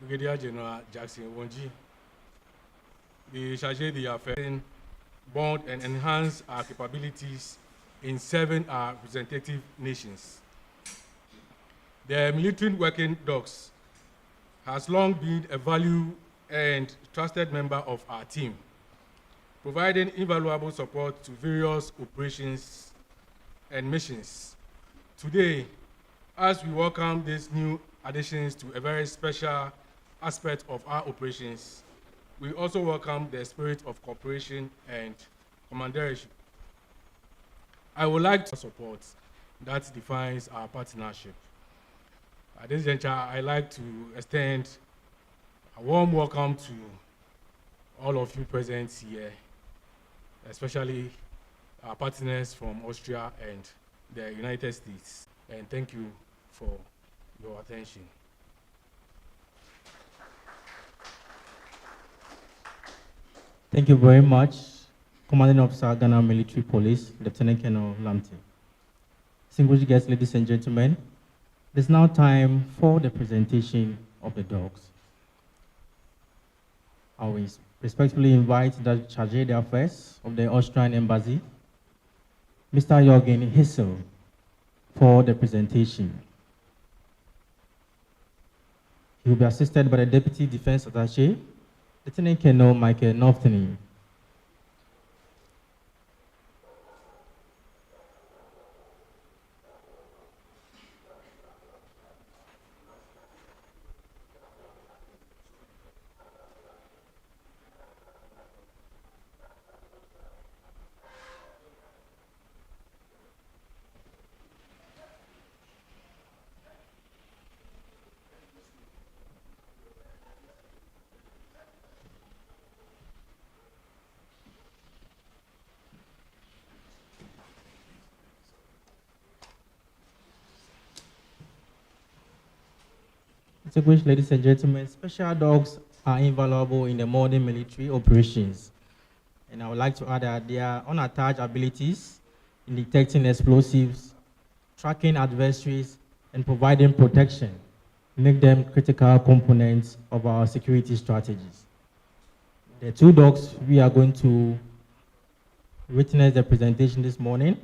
Brigadier General Jackson Wonji. They chargé d'affaires, bond and enhance our capabilities in serving our representative nations. The military working dogs has long been a valued and trusted member of our team, providing invaluable support to various operations and missions. Today, as we welcome these new additions to a very special aspect of our operations, we also welcome the spirit of cooperation and commandership. I would like to support that defines our partnership. At this juncture, I'd like to extend a warm welcome to all of you present here, especially our partners from Austria and the United States. And thank you for your attention. Thank you very much, Commanding Officer, Ghana Military Police, Lieutenant Colonel Lamte. Distinguished guests, ladies and gentlemen, it is now time for the presentation of the dogs. I will respectfully invite the Chargé d'Affaires of the Austrian Embassy, Mr. Jürgen Hissel, for the presentation. He will be assisted by the Deputy Defense Attaché, Lieutenant Colonel Michael Noftany. Distinguished ladies and gentlemen, special dogs are invaluable in the modern military operations. And I would like to add that their unattached abilities in detecting explosives, tracking adversaries, and providing protection make them critical components of our security strategies. The two dogs we are going to witness the presentation this morning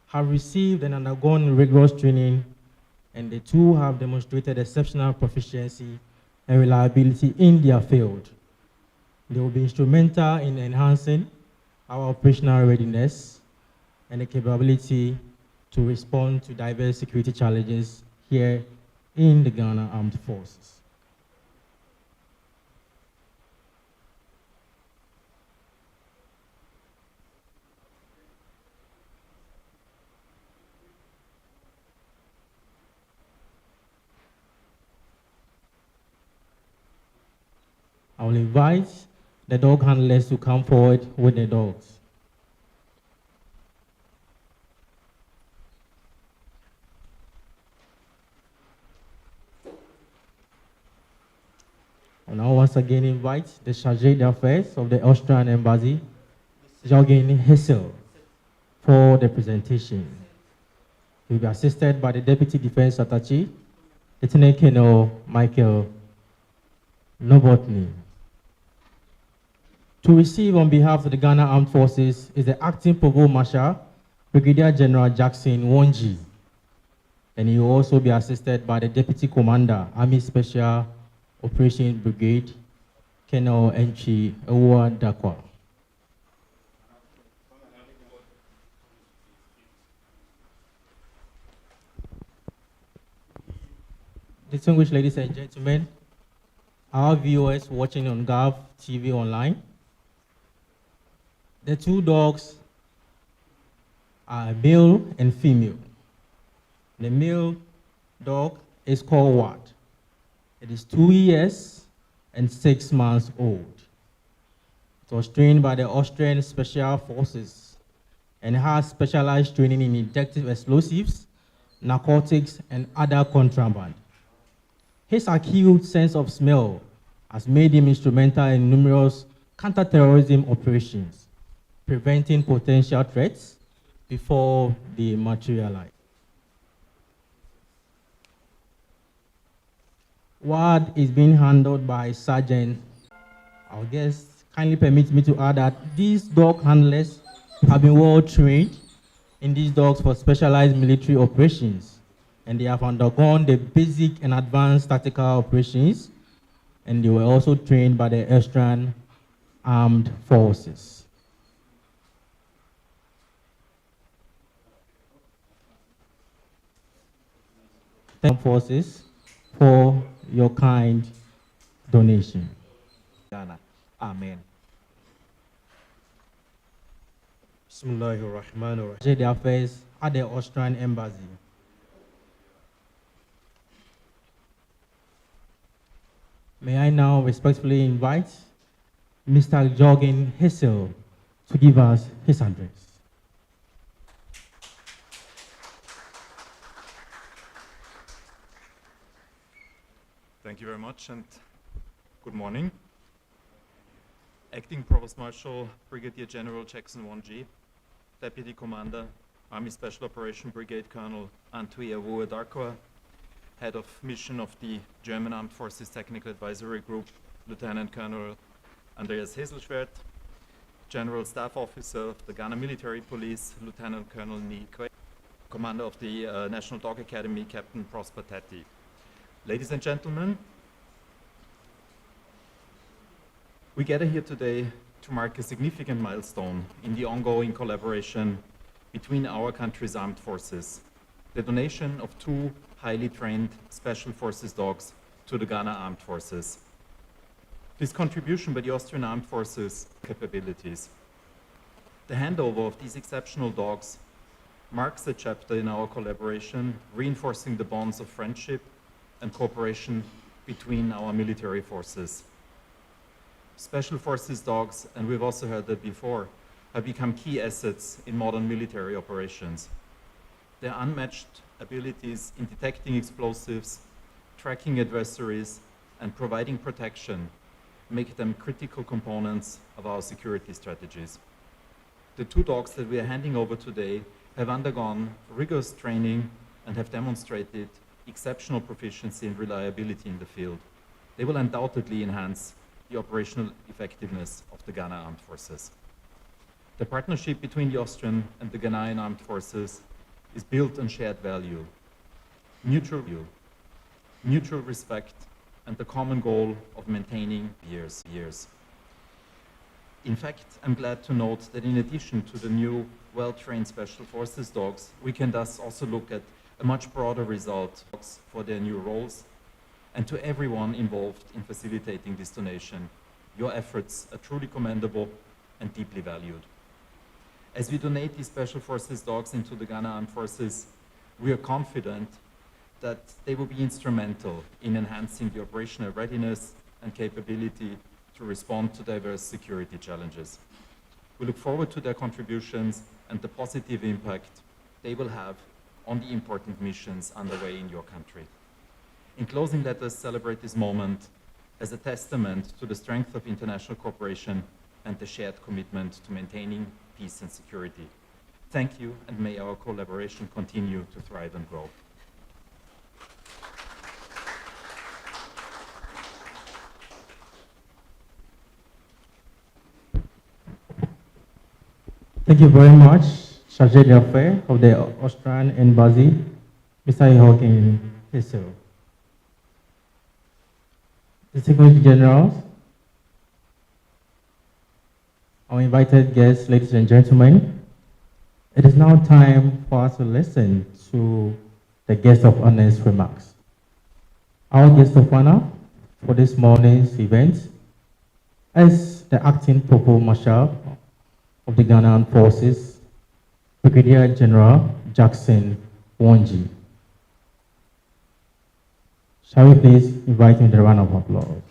have received and undergone rigorous training, and the two have demonstrated exceptional proficiency and reliability in their field. They will be instrumental in enhancing our operational readiness and the capability to respond to diverse security challenges here in the Ghana Armed Forces. I will invite the dog handlers to come forward with the dogs. I now once again invite the Chargé d'Affaires of the Austrian Embassy, Jürgen Hissel, for the presentation. He will be assisted by the Deputy Defense Attaché, Lieutenant Colonel Michael Novotny. To receive on behalf of the Ghana Armed Forces is the Acting Provost Marshal, Brigadier General Jackson Wonji. And he will also be assisted by the Deputy Commander, Army Special Operations Brigade, Colonel Enchi Ewa Dakwa. Distinguished ladies and gentlemen, our viewers watching on GAV TV online, the two dogs are male and female. The male dog is called Watt. It is 2 years and 6 months old. It was trained by the Austrian Special Forces and has specialized training in detective explosives, narcotics, and other contraband. His acute sense of smell has made him instrumental in numerous counter-terrorism operations, preventing potential threats before they materialize. What is being handled by Sergeant. Our guest kindly permit me to add that these dog handlers have been well trained in these dogs for specialized military operations, and they have undergone the basic and advanced tactical operations, and they were also trained by the Austrian Armed Forces. Thank you, forces, for your kind donation. Ghana. Amen. The affairs at the Austrian embassy. May I now respectfully invite Mr. Jorgen Hessel to give us his address. Thank you very much and good morning. Acting Provost Marshal Brigadier General Jackson 1G, Deputy Commander Army Special Operation Brigade Colonel Antwi Awuah Darkoa, Head of Mission of the German Armed Forces Technical Advisory Group, Lieutenant Colonel Andreas Heselschwert, General Staff Officer of the Ghana Military Police, Lieutenant Colonel Neil Quay, Commander of the National Dog Academy, Captain Prosper Tatti. Ladies and gentlemen, we gather here today to mark a significant milestone in the ongoing collaboration between our country's armed forces, the donation of 2 highly trained Special Forces dogs to the Ghana Armed Forces. This contribution by the Austrian Armed Forces capabilities. The handover of these exceptional dogs marks a chapter in our collaboration, reinforcing the bonds of friendship and cooperation between our military forces. Special Forces dogs, and we've also heard that before, have become key assets in modern military operations. Their unmatched abilities in detecting explosives, tracking adversaries, and providing protection make them critical components of our security strategies. The 2 dogs that we are handing over today have undergone rigorous training and have demonstrated exceptional proficiency and reliability in the field. They will undoubtedly enhance the operational effectiveness of the Ghana Armed Forces. The partnership between the Austrian and the Ghanaian Armed Forces is built on shared value, mutual respect, and the common goal of maintaining years. In fact, I'm glad to note that in addition to the new well-trained Special Forces dogs, we can thus also look at a much broader result for their new roles. And to everyone involved in facilitating this donation, your efforts are truly commendable and deeply valued. As we donate these Special Forces dogs into the Ghana Armed Forces, we are confident that they will be instrumental in enhancing the operational readiness and capability to respond to diverse security challenges. We look forward to their contributions and the positive impact they will have on the important missions underway in your country. In closing, let us celebrate this moment as a testament to the strength of international cooperation and the shared commitment to maintaining peace and security. Thank you, and may our collaboration continue to thrive and grow. Thank you very much, Chargé d'Affaires of the Austrian Embassy, Mr. Jorgen Hessel. The Secretary General, our invited guests, ladies and gentlemen, it is now time for us to listen to the guest of honor's remarks. Our guest of honor for this morning's event is the Acting Provost Marshal of the Ghana Armed Forces, Brigadier General Jackson 1G. Shall we please invite him to a round of applause?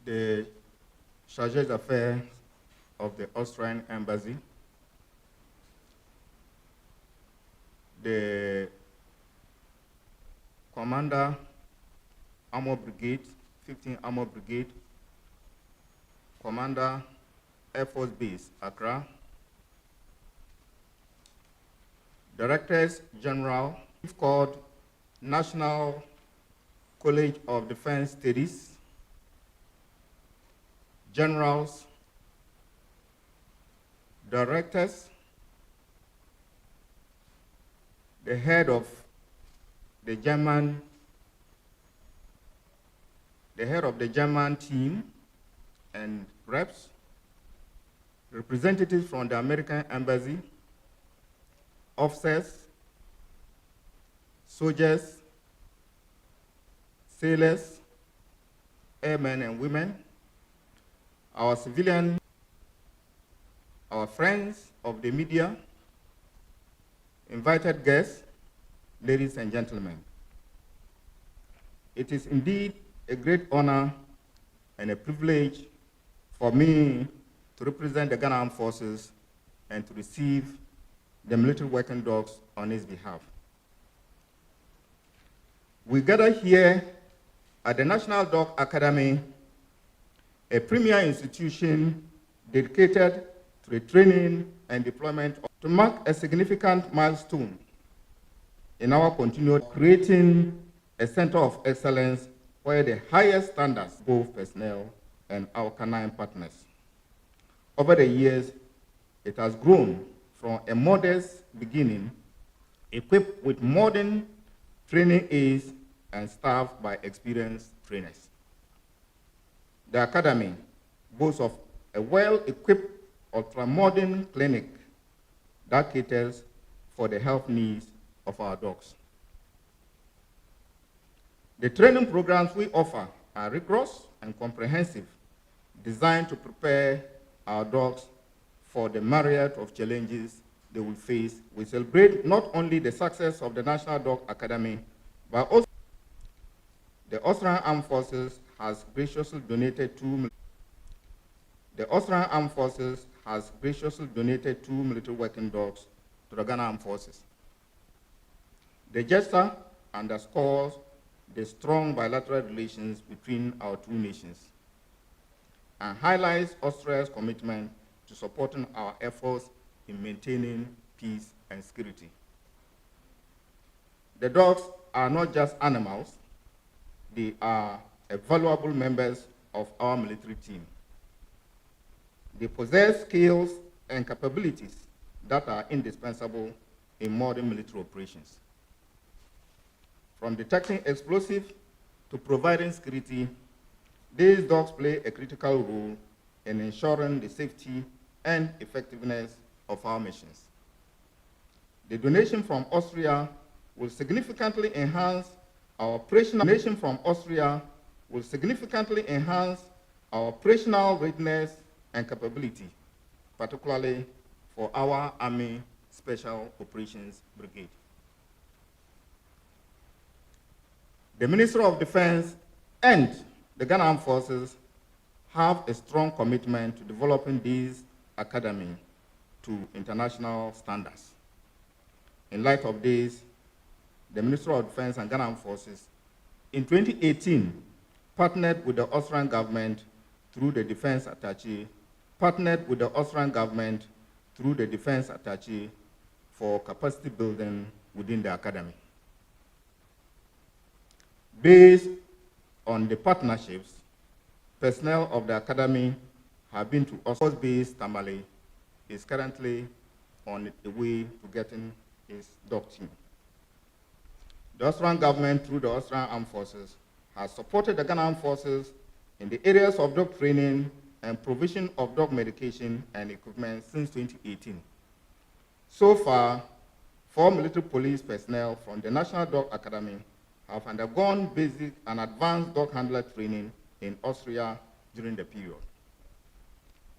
The Chargé d'Affaires of the Austrian Embassy, the Commander Armor Brigade, 15th Armor Brigade, Commander Air Force Base, Accra, Directors General, Chief Called National College of Defense Studies, Generals, Directors, the head of the German team and reps, representatives from the American Embassy, officers, soldiers, sailors, airmen and women, our civilian, our friends of the media, invited guests, ladies and gentlemen. It is indeed a great honor and a privilege for me to represent the Ghana Armed Forces and to receive the military working dogs on his behalf. We gather here at the National Dog Academy, a premier institution dedicated to the training and deployment to mark a significant milestone in our continued creating a center of excellence where the highest standards, both personnel and our canine partners. Over the years, it has grown from a modest beginning, equipped with modern training aids and staffed by experienced trainers. The Academy boasts of a well-equipped ultra-modern clinic that caters for the health needs of our dogs. The training programs we offer are rigorous and comprehensive, designed to prepare our dogs for the myriad of challenges they will face. We celebrate not only the success of the National Dog Academy, but also the Australian Armed Forces has graciously donated two military working dogs to the Ghana Armed Forces. The gesture underscores the strong bilateral relations between our two nations and highlights Australia's commitment to supporting our efforts in maintaining peace and security. The dogs are not just animals, they are valuable members of our military team. They possess skills and capabilities that are indispensable in modern military operations. From detecting explosives to providing security, these dogs play a critical role in ensuring the safety and effectiveness of our missions. The donation from Austria will significantly enhance our operational readiness and capability, particularly for our Army Special Operations Brigade. The Ministry of Defense and the Ghana Armed Forces have a strong commitment to developing this academy to international standards. In light of this, the Ministry of Defense and Ghana Armed Forces in 2018 partnered with the Australian government through the Defense Attaché for capacity building within the academy. Based on the partnerships, personnel of the academy have been to Australia's base Tamale is currently on the way to getting his dog team. The Australian government, through the Australian Armed Forces, has supported the Ghana Armed Forces in the areas of dog training and provision of dog medication and equipment since 2018. So far, 4 military police personnel from the National Dog Academy have undergone basic and advanced dog handler training in Austria during the period.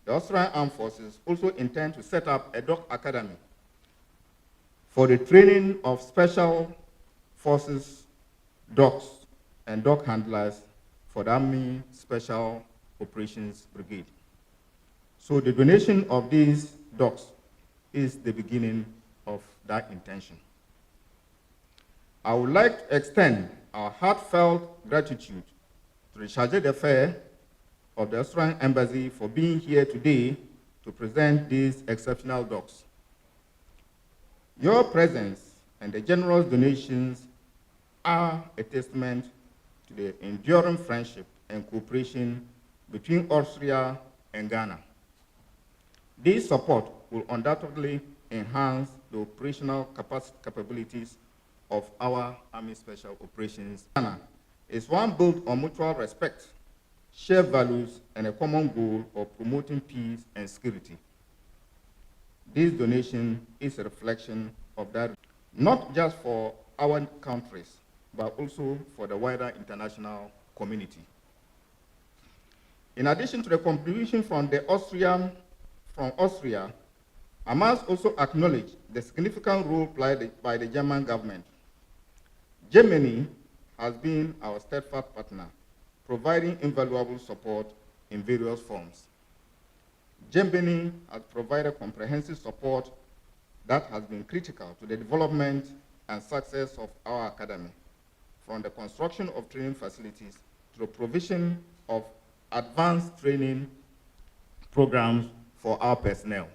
The Australian Armed Forces also intend to set up a dog academy for the training of special forces dogs and dog handlers for the Army Special Operations Brigade. So the donation of these dogs is the beginning of that intention. I would like to extend our heartfelt gratitude to the Charge d'Affaires of the Australian Embassy for being here today to present these exceptional dogs. Your presence and the generous donations are a testament to the enduring friendship and cooperation between Austria and Ghana. This support will undoubtedly enhance the operational capabilities of our Army Special Operations. Ghana is one built on mutual respect, shared values, and a common goal of promoting peace and security. This donation is a reflection of that, not just for our countries, but also for the wider international community. In addition to the contribution from Austria, I must also acknowledge the significant role played by the German government. Germany has been our steadfast partner, providing invaluable support in various forms. Germany has provided comprehensive support that has been critical to the development and success of our academy, from the construction of training facilities to the provision of advanced training programs for our personnel.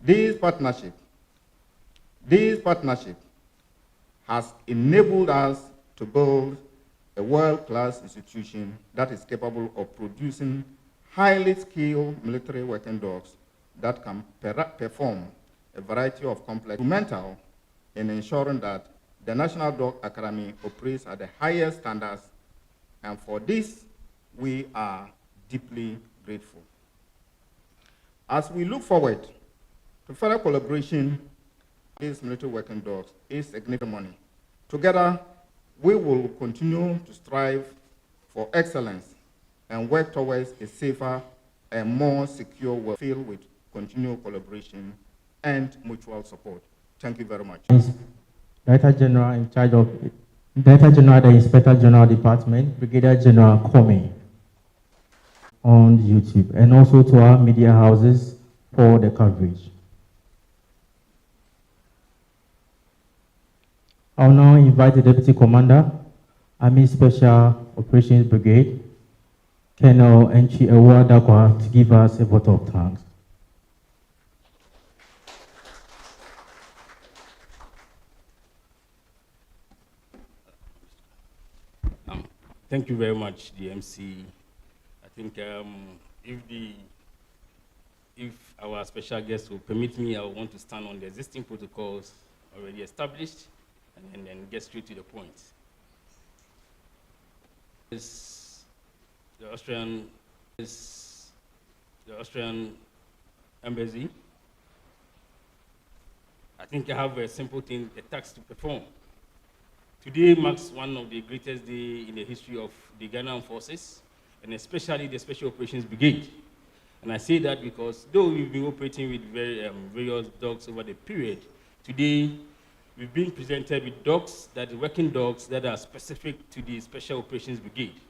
This partnership has enabled us to build a world-class institution that is capable of producing highly skilled military working dogs that can perform a variety of complex, instrumental in ensuring that the National Dog Academy operates at the highest standards, and for this, we are deeply grateful. As we look forward to further collaboration, these military working dogs is significant money. Together, we will continue to strive for excellence and work towards a safer and more secure world filled with continual collaboration and mutual support. Thank you very much. Director General in charge of Director General, the Inspector General Department, Brigadier General Kwame, on YouTube, and also to our media houses for the coverage. I'll now invite the Deputy Commander, Army Special Operations Brigade, Colonel Enchi Ewa-Dakwa, to give us a vote of thanks. Thank you very much, DMC. I think if our special guest will permit me, I want to stand on the existing protocols already established and then get straight to the point. The Austrian Embassy. I think I have a simple thing, a task to perform. Today marks one of the greatest days in the history of the Ghanaian forces, and especially the Special Operations Brigade. And I say that because though we've been operating with various dogs over the period, today we've been presented with dogs, working dogs that are specific to the Special Operations Brigade.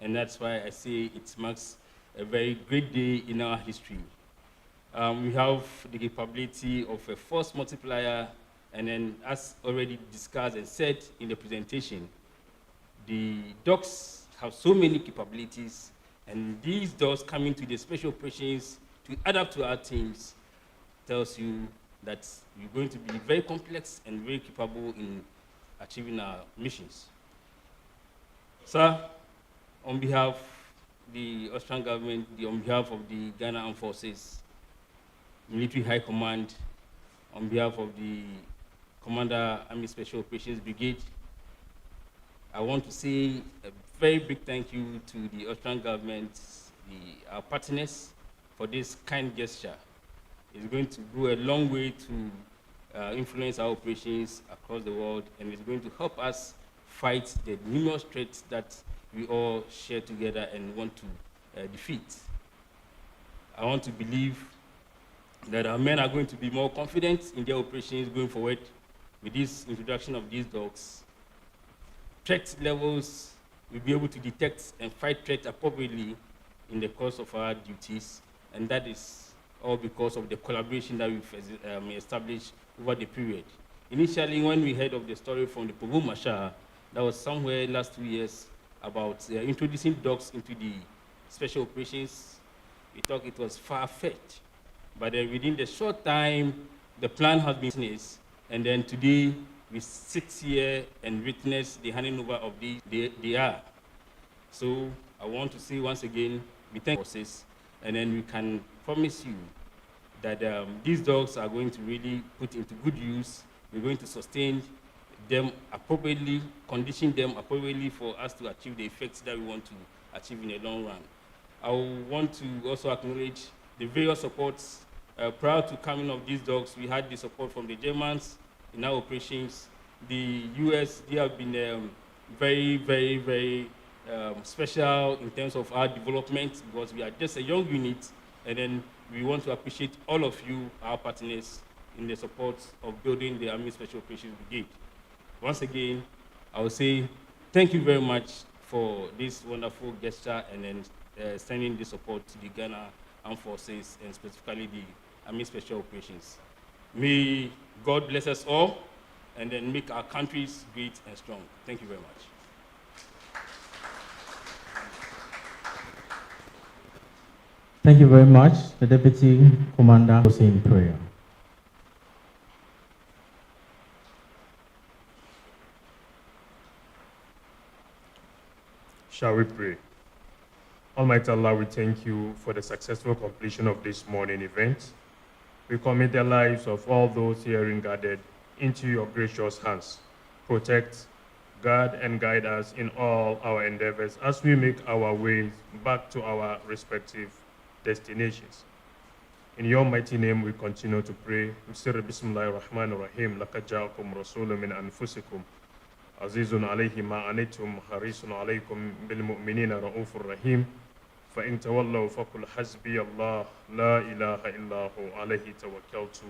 And that's why I say it marks a very great day in our history. We have the capability of a force multiplier, and then as already discussed and said in the presentation, the dogs have so many capabilities, and these dogs coming to the special operations to adapt to our teams tells you that we're going to be very complex and very capable in achieving our missions. Sir, on behalf of the Austrian government, on behalf of the Ghana Armed Forces, Military High Command, on behalf of the Commander Army Special Operations Brigade, I want to say a very big thank you to the Austrian government, our partners, for this kind gesture. It's going to go a long way to influence our operations across the world, and it's going to help us fight the numerous threats that we all share together and want to defeat. I want to believe that our men are going to be more confident in their operations going forward with this introduction of these dogs. Threat levels will be able to detect and fight threats appropriately in the course of our duties, and that is all because of the collaboration that we've established over the period. Initially, when we heard of the story from the Pogo Masha, that was somewhere last 2 years about introducing dogs into the special operations, we thought it was far-fetched. But then within the short time, the plan has been finished, and then today we sit here and witness the handing over of they are. So I want to say once again, we thank forces, and then we can promise you that these dogs are going to really put into good use. We're going to sustain them appropriately, condition them appropriately for us to achieve the effects that we want to achieve in the long run. I want to also acknowledge the various supports. Prior to coming of these dogs, we had the support from the Germans in our operations. The US, they have been very, very, very special in terms of our development because we are just a young unit, and then we want to appreciate all of you, our partners, in the support of building the Army Special Operations Brigade. Once again, I will say thank you very much for this wonderful gesture and then sending the support to the Ghana Armed Forces and specifically the Army Special Operations. May God bless us all and then make our countries great and strong. Thank you very much. Thank you very much. The Deputy Commander was in prayer. Shall we pray? Almighty Allah, we thank you for the successful completion of this morning event. We commit the lives of all those herein gathered into your gracious hands. Protect, guard, and guide us in all our endeavors as we make our way back to our respective destinations. In your mighty name, we continue to pray. Bismillahir Rahmanir Rahim. Laqad ja'akum rasulun min anfusikum. Azizun alayhi ma anitum harisun alaykum bil mu'minina ra'ufur rahim. Fa in tawallaw faqul hasbi Allah la ilaha illa hu alayhi tawakkaltu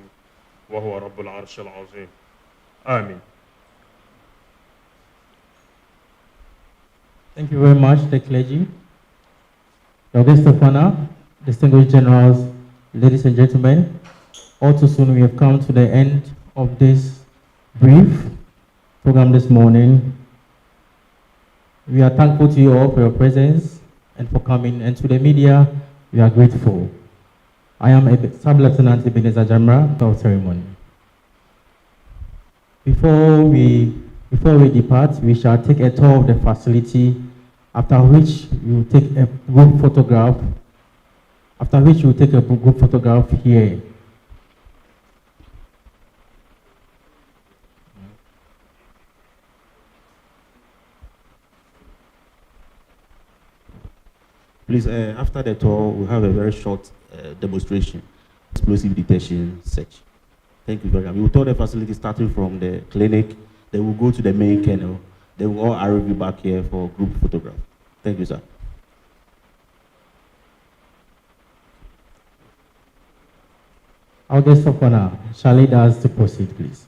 wa huwa rabbul arshil azim. Amen. Thank you very much, the clergy. Your guest of honor, distinguished generals, ladies and gentlemen, all too soon we have come to the end of this brief program this morning. We are thankful to you all for your presence and for coming, and to the media, we are grateful. I am Sub-Lieutenant Ebenezer Jamra of ceremony. Before we depart, we shall take a tour of the facility, after which we will take a group photograph. Here. Please, after the tour, we'll have a very short demonstration, explosive detection search. Thank you very much. We will tour the facility starting from the clinic, then we'll go to the main kennel, then we'll all arrive you back here for group photograph. Thank you, sir. Our guest of honor, shall lead us to proceed, please.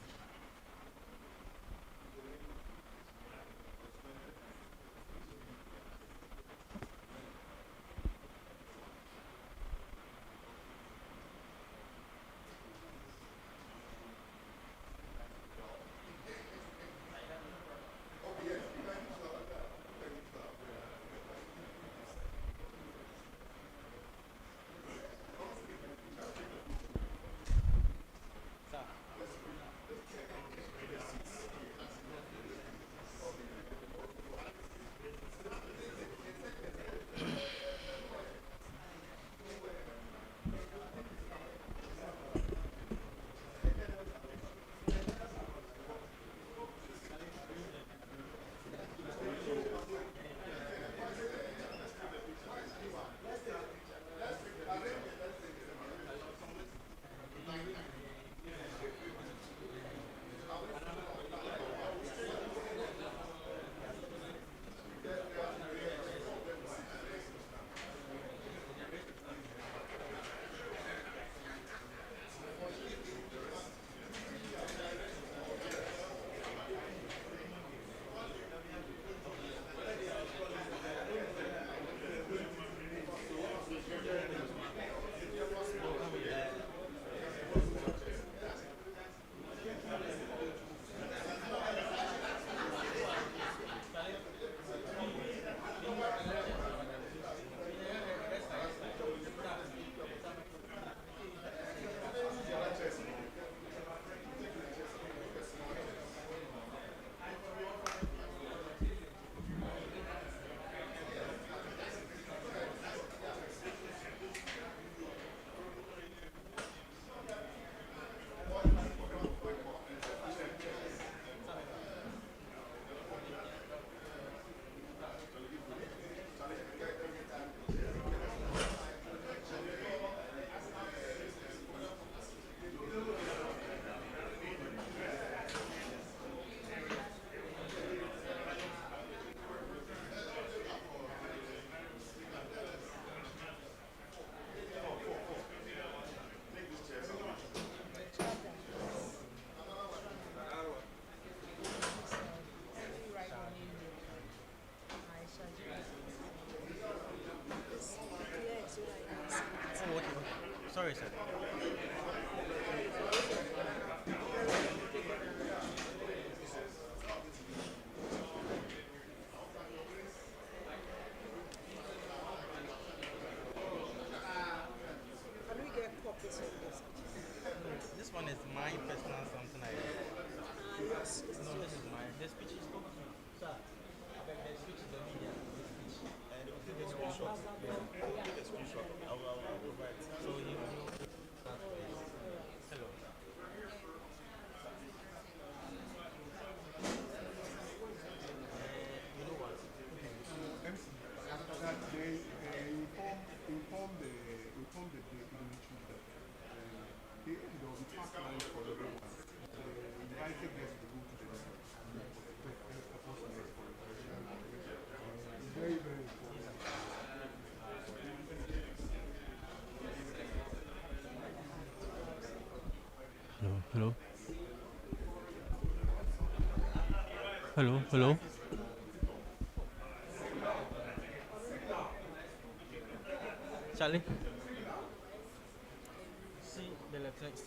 Yes. Hello. Hello. Hello. Charlie. See the lieutenant.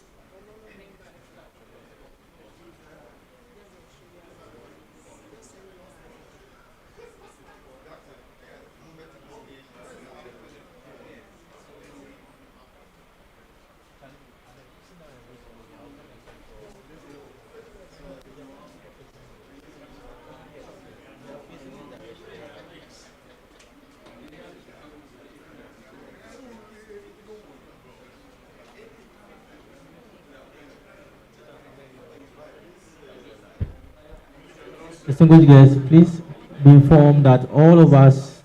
Distinguished guests, please be informed that all of us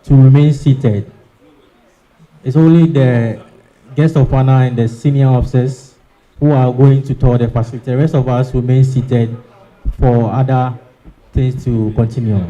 to remain seated. It's only the guest of honor and the senior officers who are going to tour the facility. The rest of us remain seated for other things to continue.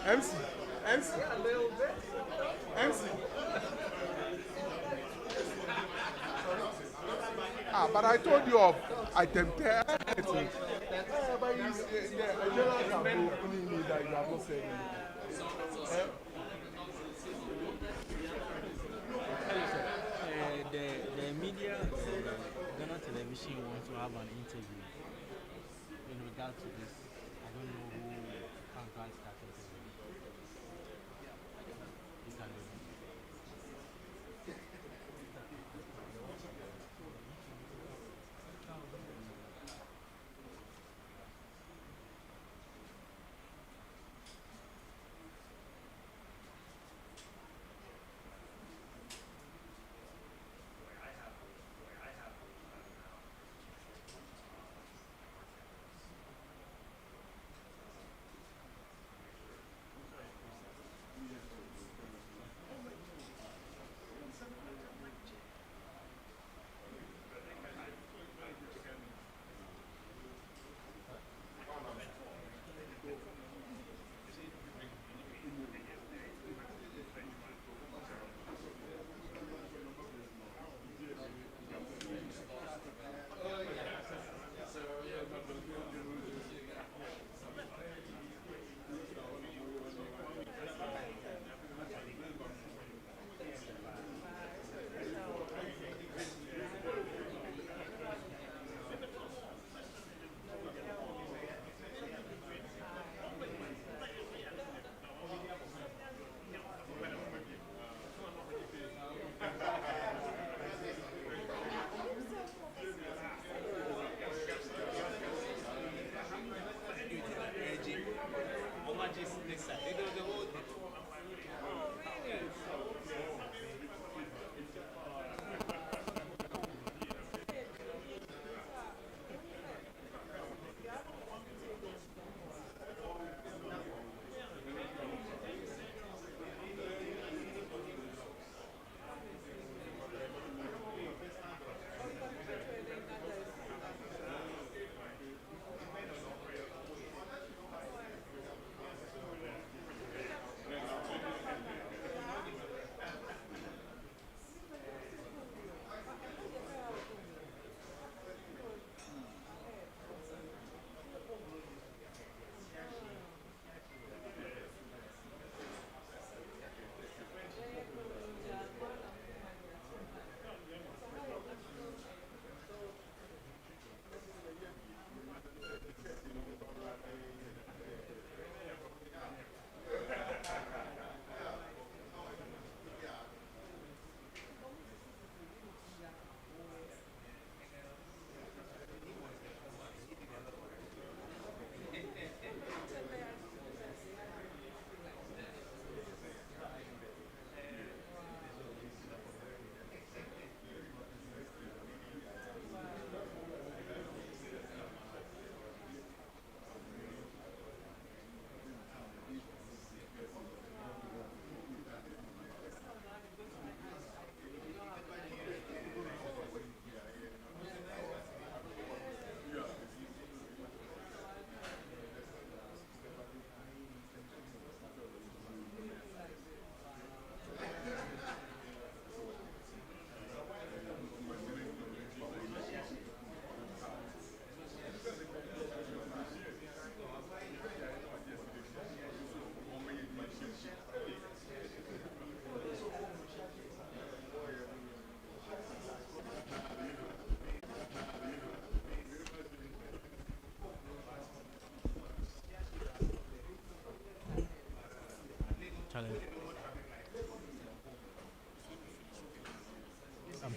MC, MC. But I told you of item 10. But the generals have been opening me that you have not said anything. The media, Ghana television wants to have an interview in regard to this. I don't know who can grant that interview. You can do it.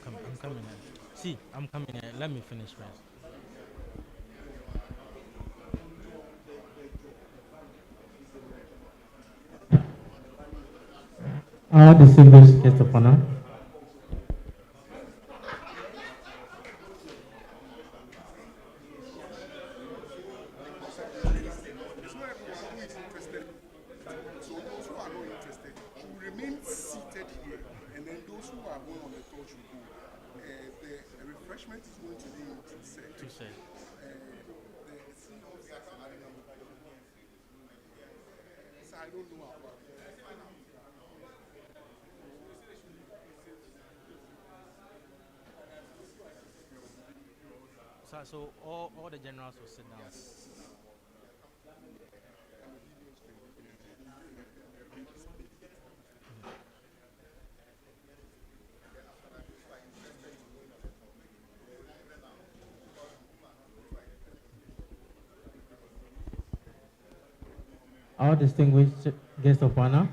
I'm coming. See, I'm coming. Let me finish first. Our distinguished guest of honor. So those who are not interested should remain seated here, and then those who are going on the tour should go. The refreshment is going to be set. So I don't know about it. So all the generals will sit down. Our distinguished guest of honor.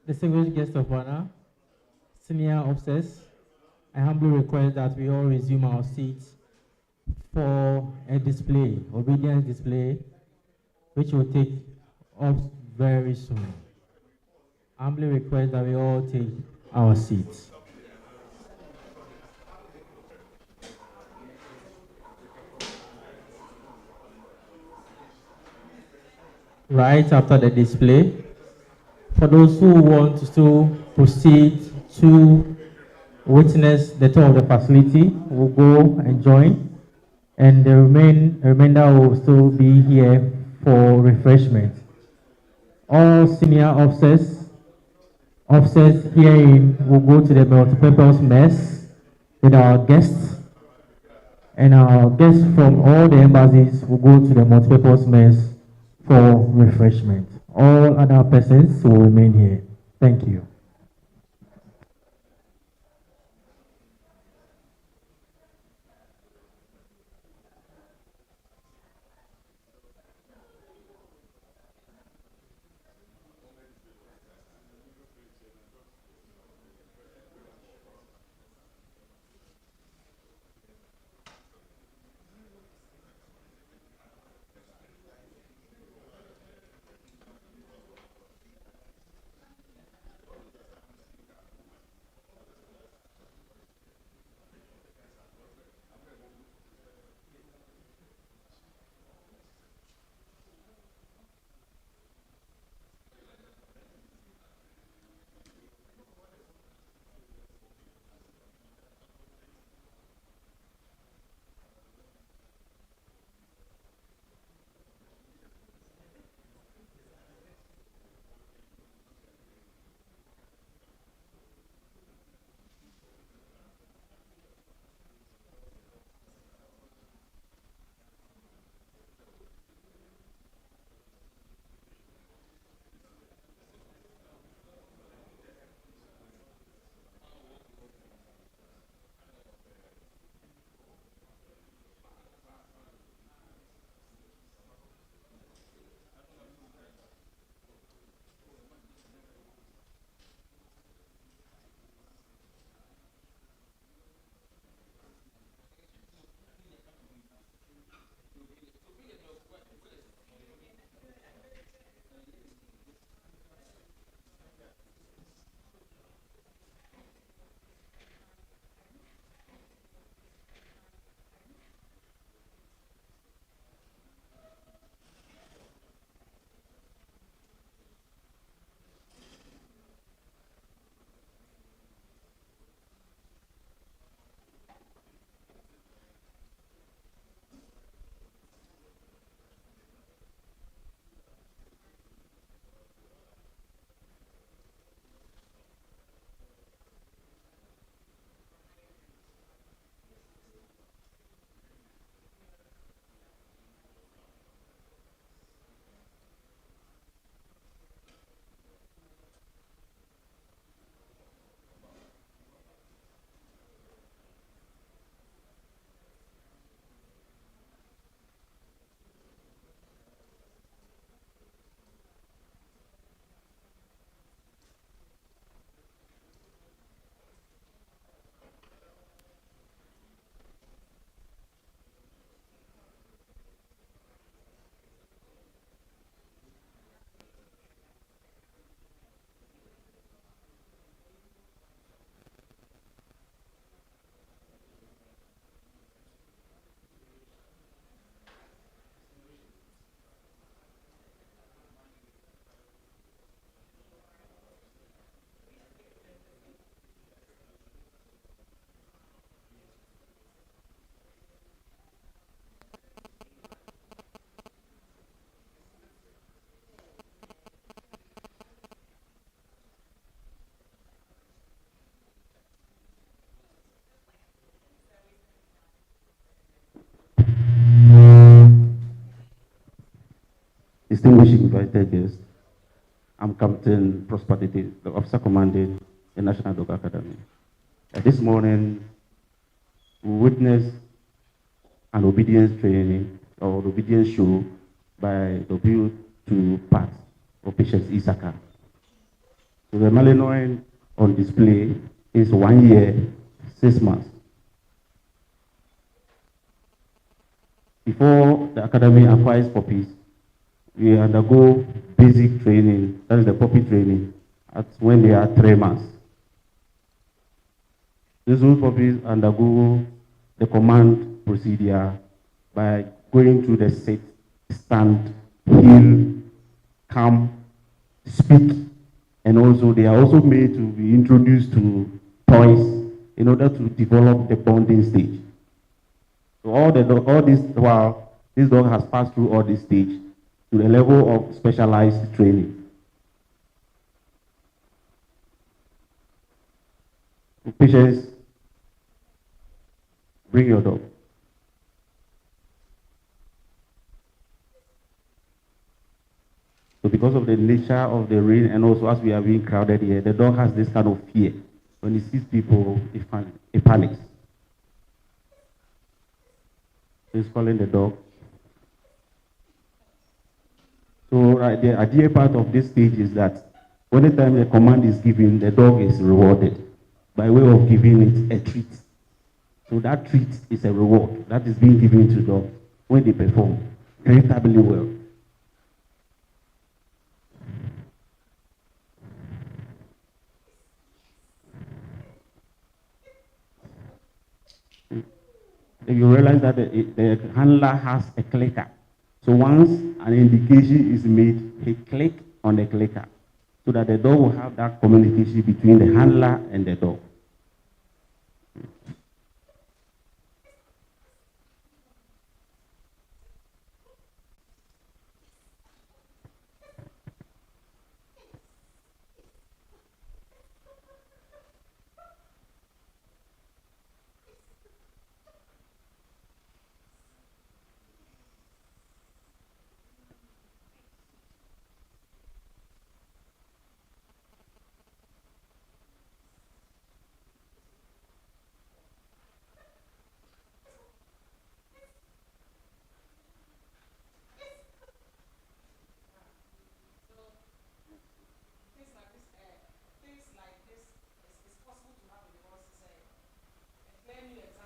Distinguished guest of honor, senior officers, I humbly request that we all resume our seats for a display, obedience display, which will take off very soon. I humbly request that we all take our seats. Right after the display, for those who want to proceed to witness the tour of the facility, will go and join, and the remainder will still be here for refreshment. All senior officers here will go to the multipurpose mess with our guests, and our guests from all the embassies will go to the multipurpose mess for refreshment. All other persons will remain here. Thank you. distinguished invited guests, I'm Captain Prosper Tete, the officer commanding the National Dog Academy. This morning, we witnessed an obedience training or obedience show by W2 part of Patience Isaka. So the Malinois on display is 1 year, 6 months. Before the academy acquires puppies, we undergo basic training, that is the puppy training, that's when they are 3 months. These new puppies undergo the command procedure by going through the sit, stand, heel, come, speak, and also they are also made to be introduced to toys in order to develop the bonding stage. So all this while this dog has passed through all this stage to the level of specialized training. Patience, bring your dog. So because of the nature of the rain and also as we are being crowded here, the dog has this kind of fear. When he sees people, he panics. He's calling the dog. So the idea part of this stage is that when the time the command is given, the dog is rewarded by way of giving it a treat. So that treat is a reward that is being given to dogs when they perform creditably well. You realize that the handler has a clicker. So once an indication is made, he click on the clicker so that the dog will have that communication between the handler and the dog. Things like this is possible to have in the horses. A clear new example.